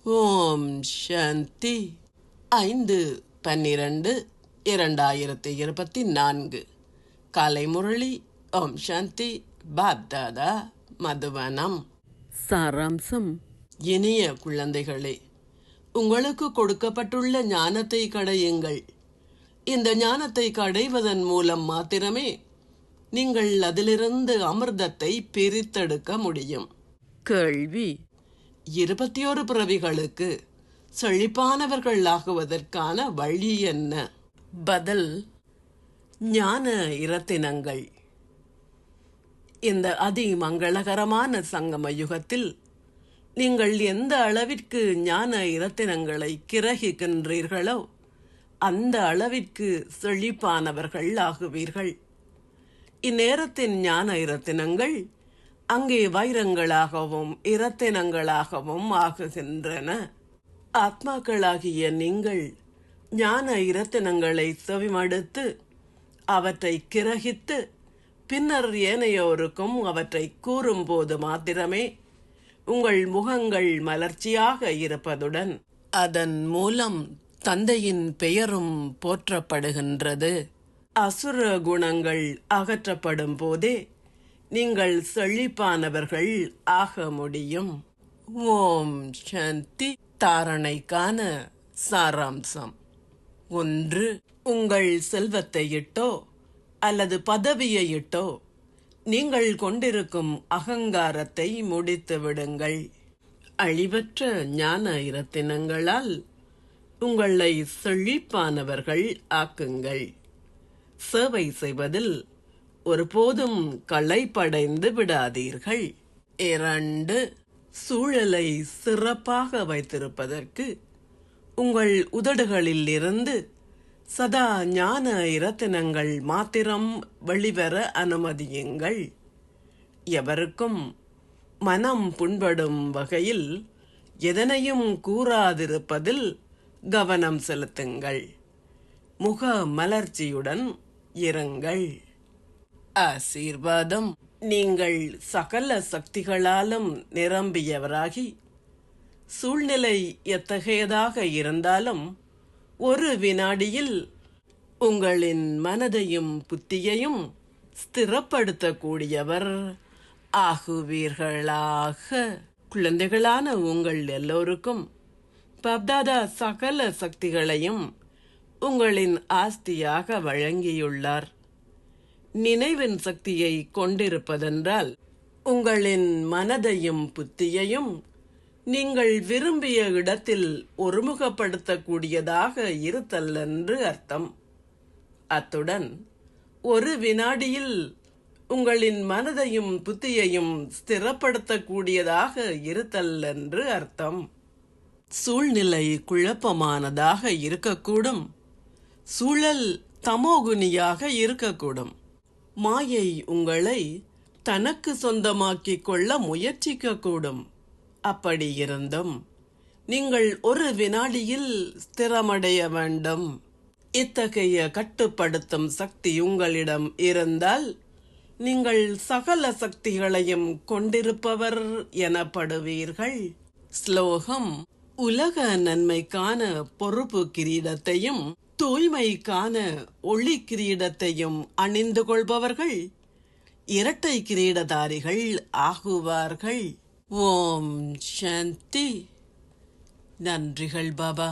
ஓம் சாந்தி. 5/12/2024 காலை முரளி. ஓம் சாந்தி. பாப்தாதா மதுவனம். சாராம்சம். இனிய குழந்தைகளே, உங்களுக்கு கொடுக்கப்பட்டுள்ள ஞானத்தை கடையுங்கள். இந்த ஞானத்தை கடைவதன் மூலம் மாத்திரமே நீங்கள் அதிலிருந்து அமிர்தத்தை பிரித்தெடுக்க முடியும். கேள்வி: 21 பிறவிகளுக்கு செழிப்பானவர்கள் ஆகுவதற்கான வழி என்ன? பதில்: ஞான இரத்தினங்கள். இந்த அதிமங்களகரமான சங்கம யுகத்தில் நீங்கள் எந்த அளவிற்கு ஞான இரத்தினங்களை கிரகிக்கின்றீர்களோ அந்த அளவிற்கு செழிப்பானவர்கள் ஆகுவீர்கள். இந்நேரத்தின் ஞான இரத்தினங்கள் அங்கே வைரங்களாகவும் இரத்தினங்களாகவும் ஆகுகின்றன. ஆத்மாக்களாகிய நீங்கள் ஞான இரத்தினங்களை செவிமடுத்து அவற்றை கிரகித்து பின்னர் ஏனையோருக்கும் அவற்றை கூறும்போது மாத்திரமே உங்கள் முகங்கள் மலர்ச்சியாக இருப்பதுடன் அதன் மூலம் தந்தையின் பெயரும் போற்றப்படுகின்றது. அசுர குணங்கள் அகற்றப்படும் போதே நீங்கள் செழிப்பானவர்கள் ஆக முடியும். ஓம் சாந்தி. தாரணைக்கான சாராம்சம். 1. உங்கள் செல்வத்தை இட்டோ அல்லது பதவியை இட்டோ நீங்கள் கொண்டிருக்கும் அகங்காரத்தை முடித்து விடுங்கள். அழிவற்ற ஞான இரத்தினங்களால் உங்களை செழிப்பானவர்கள் ஆக்குங்கள். சேவை செய்வதில் ஒருபோதும் களைப்படைந்து விடாதீர்கள். 2. சூழலை சிறப்பாக வைத்திருப்பதற்கு உங்கள் உதடுகளில் இருந்து சதா ஞான இரத்தினங்கள் மாத்திரம் வெளிவர அனுமதியுங்கள். எவருக்கும் மனம் புண்படும் வகையில் எதனையும் கூறாதிருப்பதில் கவனம் செலுத்துங்கள். முக மலர்ச்சியுடன் இருங்கள். ஆசீர்வாதம். நீங்கள் சகல சக்திகளாலும் நிரம்பியவராகி சூழ்நிலை எத்தகையதாக இருந்தாலும் ஒரு வினாடியில் உங்களின் மனதையும் புத்தியையும் ஸ்திரப்படுத்தக்கூடியவர் ஆகுவீர்களாக. குழந்தைகளான உங்கள் எல்லோருக்கும் பாப்தாதா சகல சக்திகளையும் உங்களின் ஆஸ்தியாக வழங்கியுள்ளார். நினைவின் சக்தியை கொண்டிருப்பதென்றால் உங்களின் மனதையும் புத்தியையும் நீங்கள் விரும்பிய இடத்தில் ஒருமுகப்படுத்தக்கூடியதாக இருத்தல் என்று அர்த்தம். அத்துடன் ஒரு வினாடியில் உங்களின் மனதையும் புத்தியையும் ஸ்திரப்படுத்தக்கூடியதாக இருத்தல் என்று அர்த்தம். சூழ்நிலை குழப்பமானதாக இருக்கக்கூடும். சூழல் தமோகுனியாக இருக்கக்கூடும். மாயை உங்களை தனக்கு சொந்தமாக்கிக் கொள்ள முயற்சிக்கக்கூடும். அப்படி இருந்தும் நீங்கள் ஒரு வினாடியில் ஸ்திரமடைய வேண்டும். இத்தகைய கட்டுப்படுத்தும் சக்தி உங்களிடம் இருந்தால் நீங்கள் சகல சக்திகளையும் கொண்டிருப்பவர் எனப்படுவீர்கள். ஸ்லோகம். உலக நன்மைக்கான பொறுப்பு கிரீடத்தையும் தூய்மைக்கான ஒளி கிரீடத்தையும் அணிந்து கொள்பவர்கள் இரட்டை கிரீடதாரிகள் ஆகுவார்கள். ஓம் சாந்தி. நன்றிகள் பாபா.